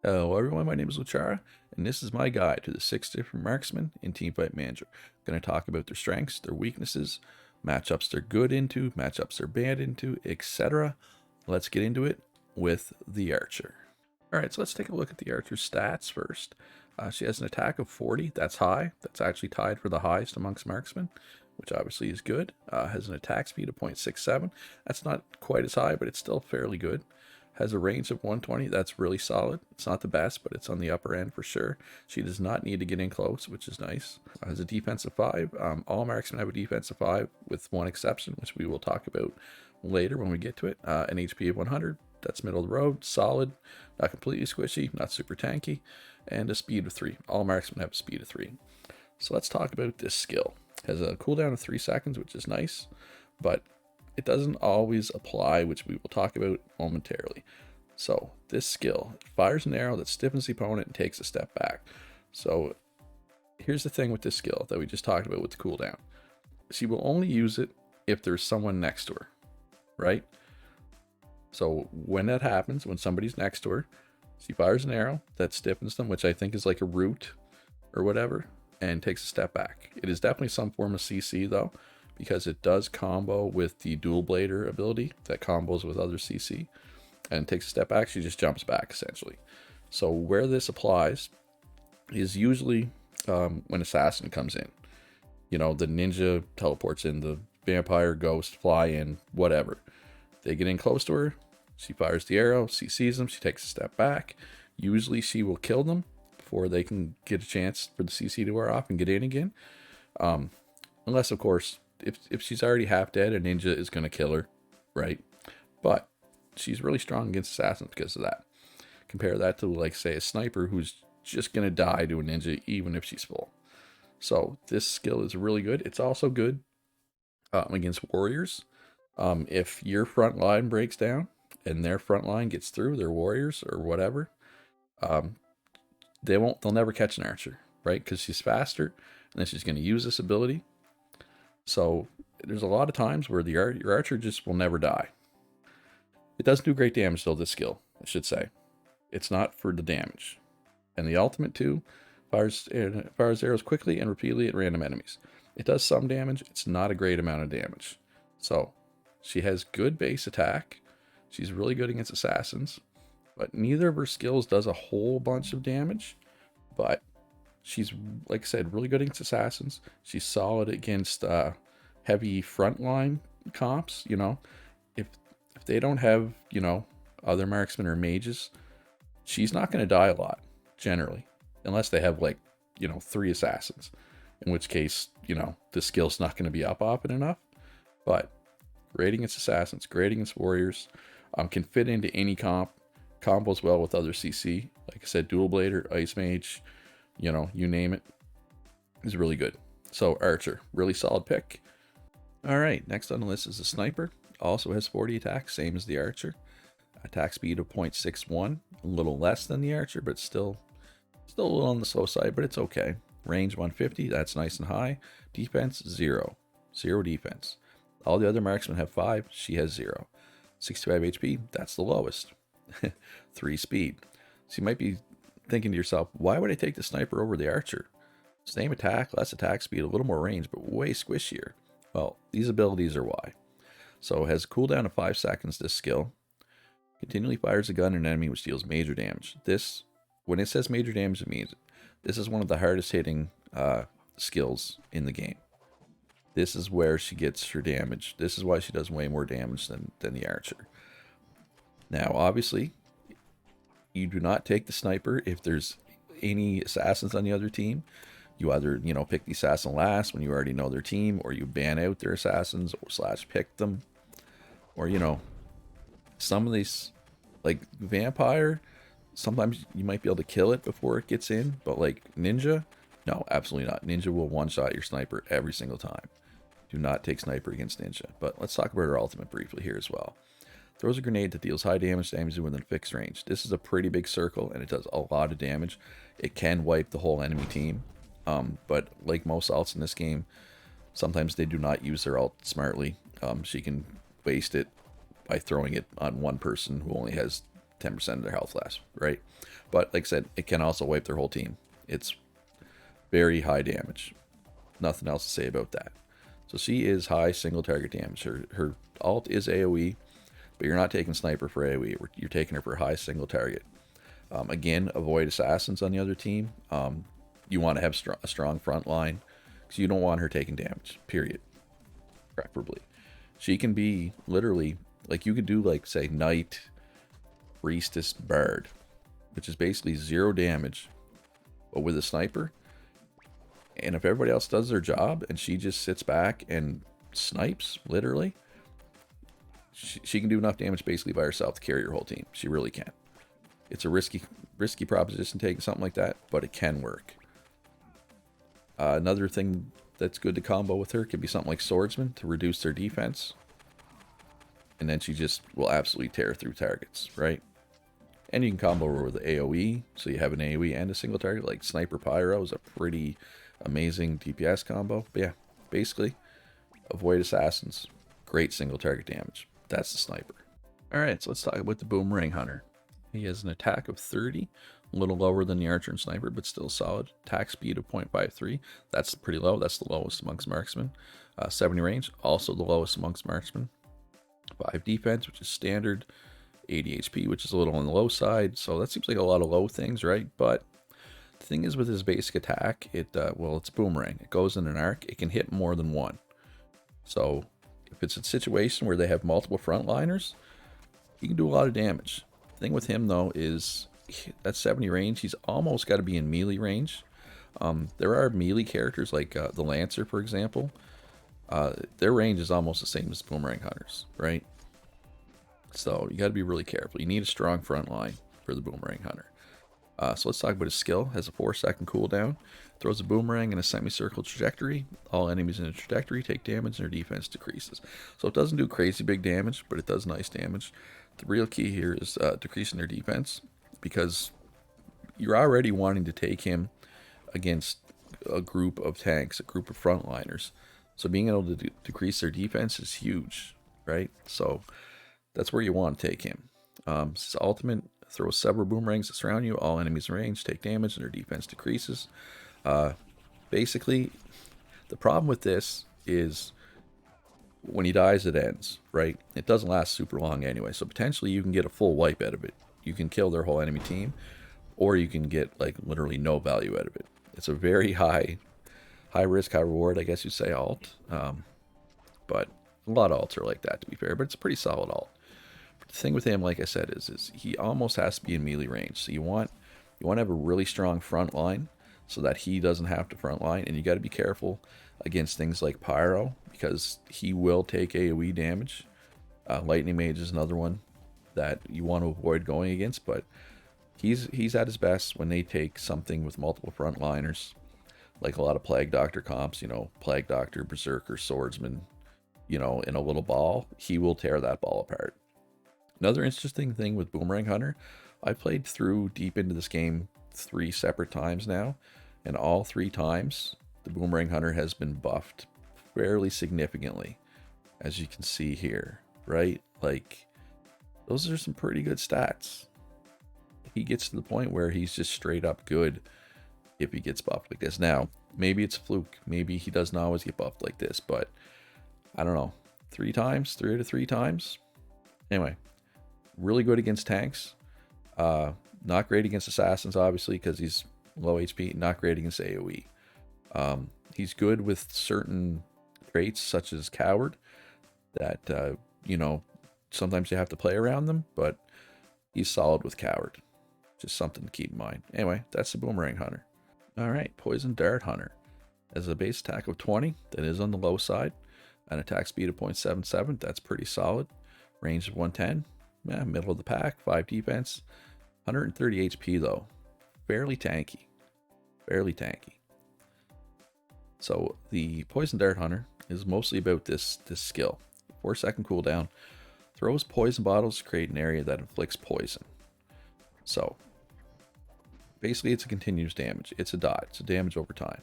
Hello everyone, my name is Luchara, and this is my guide to the 6 different marksmen in Teamfight Manager. I'm going to talk about their strengths, their weaknesses, matchups they're good into, matchups they're bad into, etc. Let's get into it with the Archer. Alright, so let's take a look at the Archer's stats first. She has an attack of 40, that's high. That's actually tied for the highest amongst marksmen, which obviously is good. Has an attack speed of 0.67. That's not quite as high, but it's still fairly good. Has a range of 120. That's really solid. It's not the best, but it's on the upper end for sure. She does not need to get in close, which is nice. Has a defense of 5. All marksmen have a defense of 5, with one exception, which we will talk about later when we get to it. An HP of 100. That's middle of the road. Solid. Not completely squishy. Not super tanky. And a speed of 3. All marksmen have a speed of 3. So let's talk about this skill. Has a cooldown of 3 seconds, which is nice, but it doesn't always apply, which we will talk about momentarily. So this skill fires an arrow that stiffens the opponent and takes a step back. So here's the thing with this skill that we just talked about with the cooldown. She will only use it if there's someone next to her, right? So when that happens, when somebody's next to her, she fires an arrow that stiffens them, which I think is like a root or whatever, and takes a step back. It is definitely some form of CC though, because it does combo with the dual blader ability that combos with other CC, and takes a step back. She just jumps back essentially. So where this applies is usually when assassin comes in. You know, the ninja teleports in, the vampire, ghost, fly in, whatever. They get in close to her. She fires the arrow. She sees them. She takes a step back. Usually she will kill them before they can get a chance for the CC to wear off and get in again. Unless, of course, if she's already half dead, a ninja is going to kill her, right? But she's really strong against assassins because of that. Compare that to, like, say, a sniper who's just going to die to a ninja even if she's full. So this skill is really good. It's also good against warriors. If your front line breaks down and their front line gets through, their warriors or whatever, they'll never catch an archer, right? Because she's faster, and then she's going to use this ability. So there's a lot of times where your archer just will never die. It doesn't do great damage though, this skill, I should say. It's not for the damage. And the ultimate too fires arrows quickly and repeatedly at random enemies. It does some damage. It's not a great amount of damage. So she has good base attack. She's really good against assassins, but neither of her skills does a whole bunch of damage. But she's, like I said, really good against assassins. She's solid against heavy frontline comps. You know, if they don't have, you know, other marksmen or mages, she's not going to die a lot generally, unless they have, like, you know, 3 assassins, in which case, you know, the skill's not going to be up often enough. But great against assassins, great against warriors, can fit into any comp, combos well with other CC. Like I said, dual blader, ice mage, you know, you name it, is really good. So archer, really solid pick. All right, next on the list is a sniper. Also has 40 attacks, same as the archer. Attack speed of 0.61, a little less than the archer, but still a little on the slow side, but it's okay. Range 150, that's nice and high. Defense 0 defense. All the other marksmen have 5, she has 0. 65 HP, that's the lowest. 3 speed. So you might be thinking to yourself, why would I take the sniper over the archer? Same attack, less attack speed, a little more range, but way squishier. Well, these abilities are why. So it has a cooldown of 5 seconds, this skill. Continually fires a gun at an enemy which deals major damage. This, when it says major damage, it means this is one of the hardest hitting skills in the game. This is where she gets her damage. This is why she does way more damage than the archer. Now, obviously, you do not take the sniper if there's any assassins on the other team. You either, you know, pick the assassin last when you already know their team, or you ban out their assassins or / pick them. Or, you know, some of these, like vampire, sometimes you might be able to kill it before it gets in, but like ninja, no, absolutely not. Ninja will one-shot your sniper every single time. Do not take sniper against ninja. But let's talk about her ultimate briefly here as well. Throws a grenade that deals high damage within fixed range. This is a pretty big circle, and it does a lot of damage. It can wipe the whole enemy team, but like most ults in this game, sometimes they do not use their ult smartly. She can waste it by throwing it on one person who only has 10% of their health less, right? But like I said, it can also wipe their whole team. It's very high damage. Nothing else to say about that. So she is high single target damage. Her alt is AoE, but you're not taking sniper for AoE. You're taking her for high single target. Again, avoid assassins on the other team. You want to have a strong front line because you don't want her taking damage, period. Preferably. She can be literally, like you could do like, say, Knight, Priestess, Bard, which is basically 0 damage, but with a sniper. And if everybody else does their job and she just sits back and snipes, literally, she can do enough damage basically by herself to carry your whole team. She really can. It's a risky proposition taking something like that, but it can work. Another thing that's good to combo with her could be something like Swordsman to reduce their defense. And then she just will absolutely tear through targets, right? And you can combo her with AoE, so you have an AoE and a single target, like Sniper Pyro is a pretty amazing DPS combo. But yeah, basically, avoid assassins. Great single target damage. That's the sniper. Alright, so let's talk about the Boomerang Hunter. He has an attack of 30, a little lower than the Archer and Sniper, but still solid. Attack speed of 0.53, that's pretty low. That's the lowest amongst Marksmen. 70 range, also the lowest amongst Marksmen. 5 defense, which is standard. 80 HP, which is a little on the low side. So that seems like a lot of low things, right? But the thing is with his basic attack, well, it's Boomerang. It goes in an arc. It can hit more than one. So if it's a situation where they have multiple frontliners, he can do a lot of damage. The thing with him, though, is at 70 range, he's almost got to be in melee range. There are melee characters like the Lancer, for example. Their range is almost the same as Boomerang Hunters, right? So you got to be really careful. You need a strong front line for the Boomerang Hunter. So let's talk about his skill. Has a 4-second cooldown. Throws a boomerang in a semicircle trajectory. All enemies in a trajectory take damage and their defense decreases. So it doesn't do crazy big damage, but it does nice damage. The real key here is decreasing their defense, because you're already wanting to take him against a group of tanks, a group of frontliners. So being able to decrease their defense is huge, right? So that's where you want to take him. His ultimate throws several boomerangs that surround you. All enemies in range take damage and their defense decreases. Basically, the problem with this is when he dies, it ends, right? It doesn't last super long anyway. So potentially you can get a full wipe out of it. You can kill their whole enemy team, or you can get like literally no value out of it. It's a very high risk, high reward, I guess you'd say, alt. But a lot of alts are like that, to be fair, but it's a pretty solid alt. The thing with him, like I said, is he almost has to be in melee range. So you want to have a really strong front line so that he doesn't have to front line, and you got to be careful against things like Pyro, because he will take AoE damage. Lightning Mage is another one that you want to avoid going against, but he's at his best when they take something with multiple frontliners, like a lot of Plague Doctor comps, Plague Doctor, Berserker, Swordsman, in a little ball. He will tear that ball apart. Another interesting thing with Boomerang Hunter, I played through deep into this game 3 separate times now, and all 3 times the Boomerang Hunter has been buffed fairly significantly, as you can see here, right? Like, those are some pretty good stats. He gets to the point where he's just straight up good if he gets buffed like this. Now, maybe it's a fluke. Maybe he doesn't always get buffed like this, but I don't know. 3 times? 3 out of 3 times? Anyway, really good against tanks. Not great against assassins, obviously, because he's low HP. Not great against AoE. He's good with certain traits, such as Coward, that, sometimes you have to play around them, but he's solid with Coward. Just something to keep in mind. Anyway, that's the Boomerang Hunter. Alright, Poison Dart Hunter. Has a base attack of 20, that is on the low side. An attack speed of 0.77, that's pretty solid. Range of 110, yeah, middle of the pack, 5 defense. 130 HP though. Fairly tanky. Fairly tanky. So the Poison Dart Hunter is mostly about this skill. 4-second cooldown. Throws poison bottles to create an area that inflicts poison. So basically it's a continuous damage. It's a dot. It's a damage over time.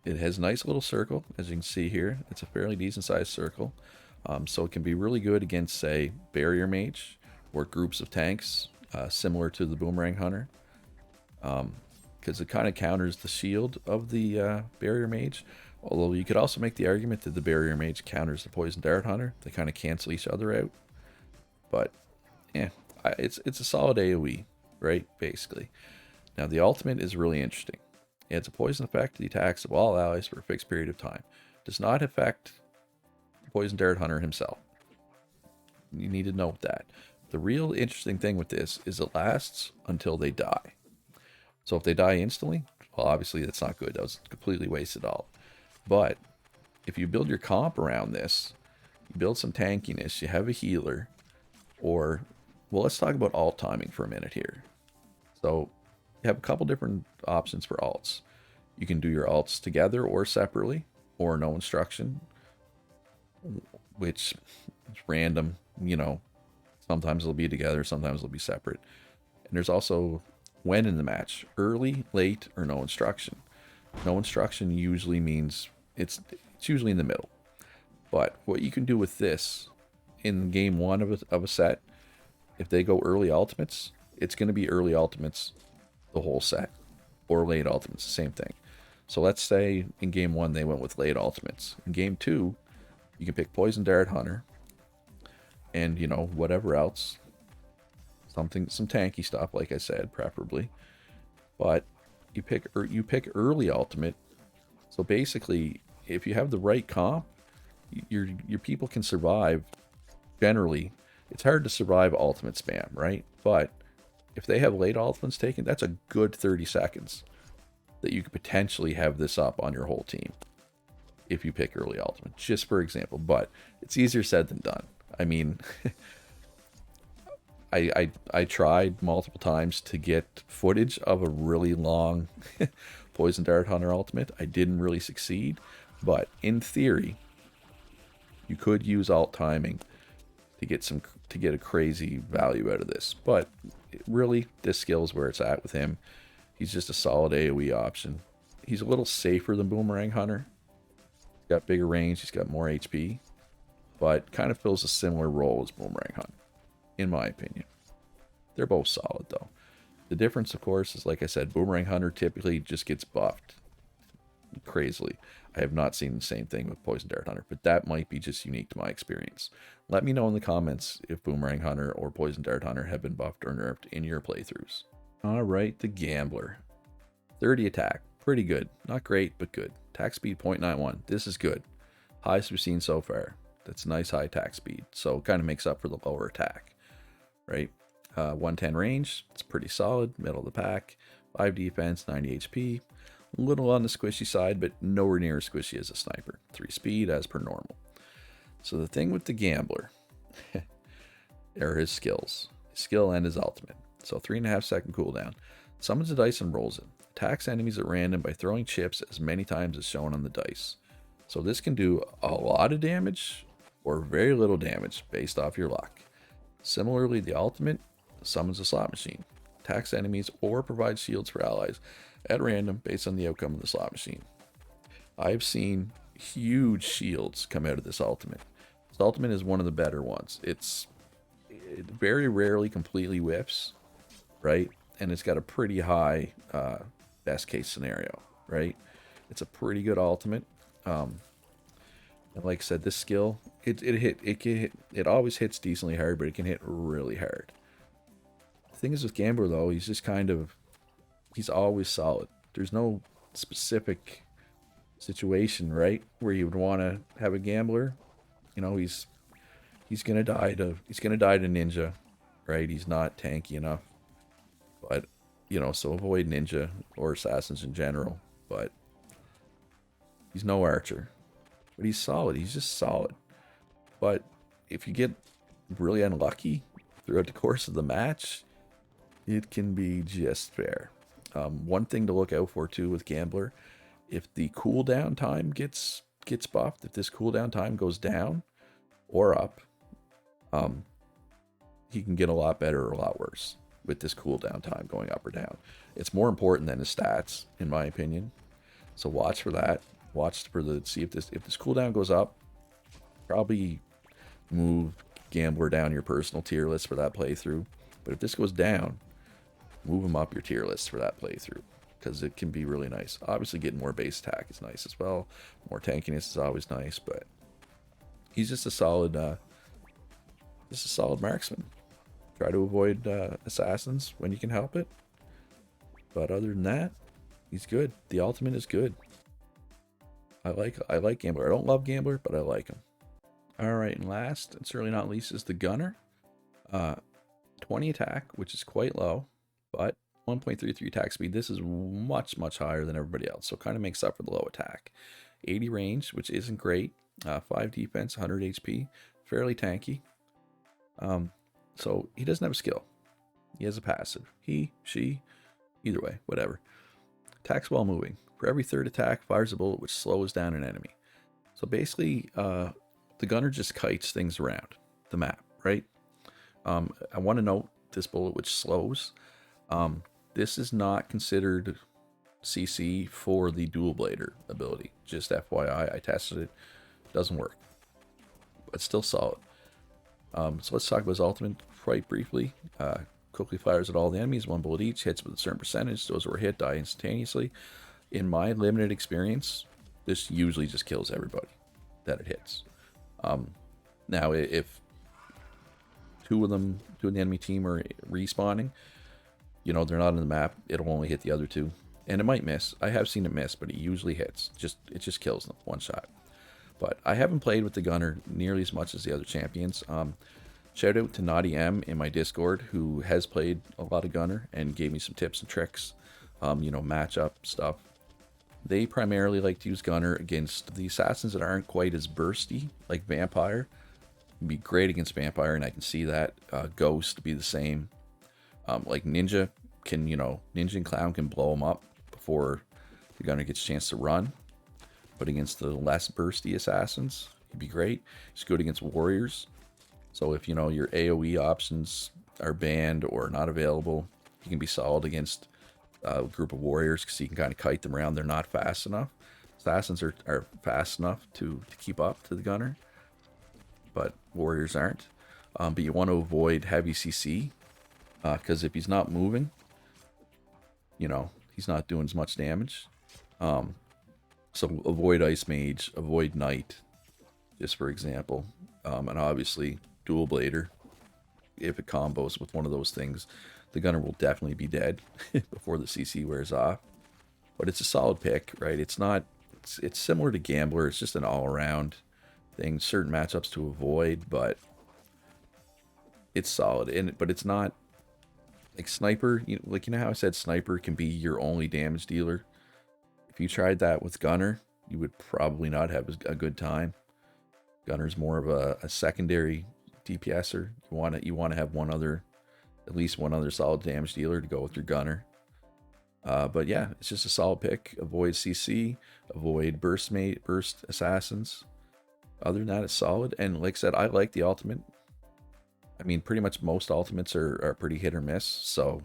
It has a nice little circle, as you can see here. It's a fairly decent sized circle. So it can be really good against, say, Barrier Mage or groups of tanks similar to the Boomerang Hunter, because it kind of counters the shield of the Barrier Mage. Although you could also make the argument that the Barrier Mage counters the Poison Dart Hunter. They kind of cancel each other out. But, yeah, it's a solid AoE, right, basically. Now, the ultimate is really interesting. It adds a poison effect to the attacks of all allies for a fixed period of time. Does not affect the Poison Dart Hunter himself. You need to note that. The real interesting thing with this is it lasts until they die. So if they die instantly, well, obviously that's not good. That was completely wasted all. But if you build your comp around this, you build some tankiness, you have a healer, or, well, let's talk about alt timing for a minute here. So you have a couple different options for alts. You can do your alts together or separately, or no instruction, which is random, you know. Sometimes they'll be together, sometimes they'll be separate. And there's also when in the match, early, late, or no instruction. No instruction usually means it's usually in the middle. But what you can do with this in game one of a set, if they go early ultimates, it's going to be early ultimates the whole set, or late ultimates, the same thing. So let's say in game one they went with late ultimates. In game two, you can pick Poison Dart Hunter, and you know, whatever else, some tanky stuff, like I said, preferably. But you pick early ultimate. So basically, if you have the right comp, your people can survive. Generally, it's hard to survive ultimate spam, right? But if they have late ultimates taken, that's a good 30 seconds that you could potentially have this up on your whole team if you pick early ultimate, just for example. But it's easier said than done. I mean, I tried multiple times to get footage of a really long Poison Dart Hunter ultimate. I didn't really succeed, but in theory, you could use alt timing to get a crazy value out of this. But really, this skill is where it's at with him. He's just a solid AoE option. He's a little safer than Boomerang Hunter. He's got bigger range. He's got more HP, but kind of fills a similar role as Boomerang Hunter, in my opinion. They're both solid, though. The difference, of course, is, like I said, Boomerang Hunter typically just gets buffed crazily. I have not seen the same thing with Poison Dart Hunter, but that might be just unique to my experience. Let me know in the comments if Boomerang Hunter or Poison Dart Hunter have been buffed or nerfed in your playthroughs. Alright, the Gambler. 30 attack. Pretty good. Not great, but good. Attack speed 0.91. This is good. Highest we've seen so far. That's nice high attack speed. So it kind of makes up for the lower attack. Right? 110 range. It's pretty solid. Middle of the pack. 5 defense, 90 HP. A little on the squishy side, but nowhere near as squishy as a sniper. 3 speed as per normal. So the thing with the Gambler are his skills. His skill and his ultimate. So 3.5 second cooldown. Summons the dice and rolls it. Attacks enemies at random by throwing chips as many times as shown on the dice. So this can do a lot of damage or very little damage based off your luck. Similarly, the ultimate summons a slot machine. Attacks enemies or provides shields for allies at random based on the outcome of the slot machine. I've seen huge shields come out of this ultimate. This ultimate is one of the better ones. It very rarely completely whiffs, right? And it's got a pretty high best case scenario, right? It's a pretty good ultimate. And like I said, this skill, it always hits decently hard, but it can hit really hard. The thing is with Gambler though, he's just he's always solid. There's no specific situation, right, where you would want to have a Gambler. You know, he's gonna die to ninja, right? He's not tanky enough, but you know, so avoid ninja or assassins in general. But he's no archer, but he's solid. He's just solid. But if you get really unlucky throughout the course of the match, it can be just fair. One thing to look out for too with Gambler, if the cooldown time gets buffed, if this cooldown time goes down or up, he can get a lot better or a lot worse with this cooldown time going up or down. It's more important than his stats, in my opinion. So watch for that. Watch for see if this cooldown goes up. Probably move Gambler down your personal tier list for that playthrough. But if this goes down, move him up your tier list for that playthrough, because it can be really nice. Obviously, getting more base attack is nice as well. More tankiness is always nice, but he's just a solid marksman. Try to avoid assassins when you can help it. But other than that, he's good. The ultimate is good. I like Gambler. I don't love Gambler, but I like him. All right, and last, and certainly not least, is the Gunner. 20 attack, which is quite low, but 1.33 attack speed. This is much, much higher than everybody else, so kind of makes up for the low attack. 80 range, which isn't great. 5 defense, 100 HP, fairly tanky. So he doesn't have a skill. He has a passive. He, she, either way, whatever. Attacks while moving. For every third attack, fires a bullet which slows down an enemy. So basically, the Gunner just kites things around the map, right? I want to note this bullet which slows. This is not considered CC for the dual blader ability. Just FYI, I tested it. Doesn't work. But still solid. So let's talk about his ultimate quite briefly. Quickly fires at all the enemies, 1 bullet each, hits with a certain percentage. Those who are hit die instantaneously. In my limited experience, this usually just kills everybody that it hits. Now, if two of the enemy team are respawning, you know, they're not on the map, it'll only hit the other two. And it might miss. I have seen it miss, but it usually hits. It just kills them, one shot. But I haven't played with the Gunner nearly as much as the other champions. Shout out to Naughty M in my Discord, who has played a lot of Gunner and gave me some tips and tricks, you know, matchup stuff. They primarily like to use Gunner against the assassins that aren't quite as bursty, like Vampire. It'd be great against Vampire, and I can see that. Ghost be the same. Like Ninja can, you know, Ninja and Clown can blow them up before the Gunner gets a chance to run. But against the less bursty assassins, he'd be great. He's good against warriors. So if, you know, your AoE options are banned or not available, he can be solid against a group of warriors because he can kind of kite them around. They're not fast enough. Assassins are fast enough to keep up to the Gunner, but warriors aren't. But you want to avoid heavy CC because if he's not moving, you know, he's not doing as much damage. So avoid Ice Mage, avoid Knight, just for example. And obviously, Dual Blader, if it combos with one of those things, the Gunner will definitely be dead before the CC wears off. But it's a solid pick, right? It's not, it's similar to Gambler. It's just an all-around thing. Certain matchups to avoid, but it's solid. But it's not like Sniper. You know how I said Sniper can be your only damage dealer? If you tried that with Gunner, you would probably not have a good time. Gunner's more of a secondary DPSer. You want to have at least one other solid damage dealer to go with your Gunner. But yeah, it's just a solid pick. Avoid CC, avoid burst assassins. Other than that, it's solid. And like I said, I like the ultimate. I mean, pretty much most ultimates are pretty hit or miss. So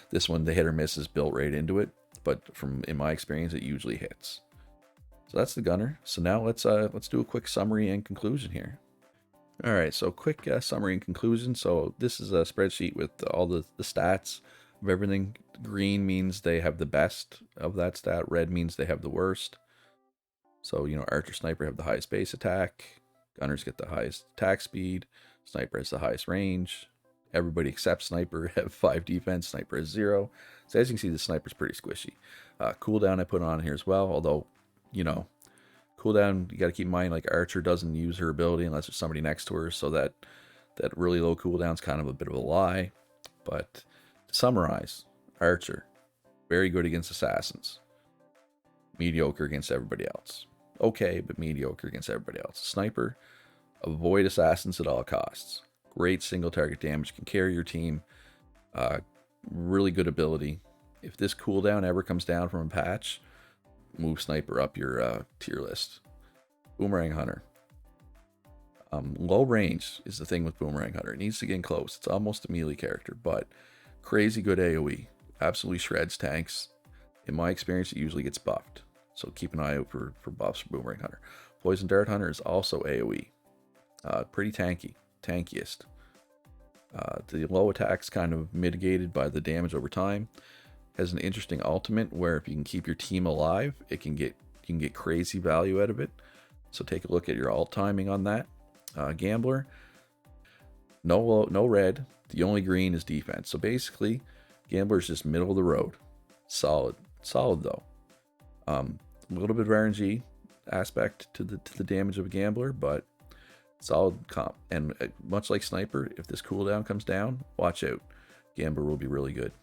this one, the hit or miss is built right into it. But in my experience, it usually hits. So that's the Gunner. So now let's do a quick summary and conclusion here. All right, so quick summary and conclusion. So this is a spreadsheet with all the stats of everything. Green means they have the best of that stat. Red means they have the worst. So, you know, Archer, Sniper have the highest base attack. Gunners get the highest attack speed. Sniper has the highest range. Everybody except Sniper have 5 defense. Sniper has 0. So as you can see, the Sniper's pretty squishy. Cooldown I put on here as well, although, you know, cooldown, you got to keep in mind, like Archer doesn't use her ability unless there's somebody next to her, so that really low cooldown's kind of a bit of a lie. But to summarize, Archer, very good against assassins. Mediocre against everybody else. Okay, but mediocre against everybody else. Sniper, avoid assassins at all costs. Great single target damage, can carry your team. Really good ability. If this cooldown ever comes down from a patch, move Sniper up your tier list. Boomerang Hunter. Low range is the thing with Boomerang Hunter. It needs to get in close. It's almost a melee character, but crazy good AoE. Absolutely shreds tanks. In my experience, it usually gets buffed. So keep an eye out for buffs for Boomerang Hunter. Poison Dart Hunter is also AoE. Pretty tanky. Tankiest. The low attack's kind of mitigated by the damage over time. Has an interesting ultimate where if you can keep your team alive, you can get crazy value out of it. So take a look at your alt timing on that. Gambler, no red. The only green is defense. So basically, Gambler's just middle of the road. Solid though. A little bit of RNG aspect to the damage of a Gambler, but solid comp. And much like Sniper, if this cooldown comes down, watch out. Gambler will be really good.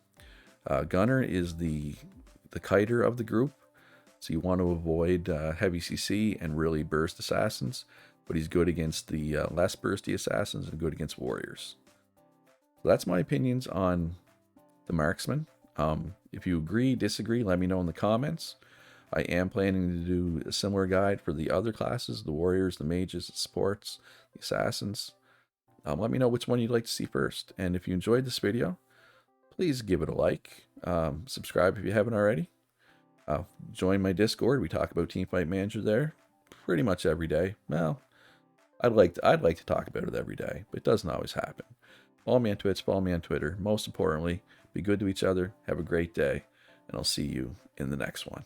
Gunner is the kiter of the group, so you want to avoid heavy CC and really burst assassins, but he's good against the less bursty assassins and good against warriors. So that's my opinions on the Marksman. If you agree, disagree, let me know in the comments. I am planning to do a similar guide for the other classes, the warriors, the mages, the supports, the assassins. Let me know which one you'd like to see first. And if you enjoyed this video, please give it a like. Subscribe if you haven't already. Join my Discord. We talk about Teamfight Manager there pretty much every day. Well, I'd like to talk about it every day, but it doesn't always happen. Follow me on Twitch, follow me on Twitter. Most importantly, be good to each other. Have a great day, and I'll see you in the next one.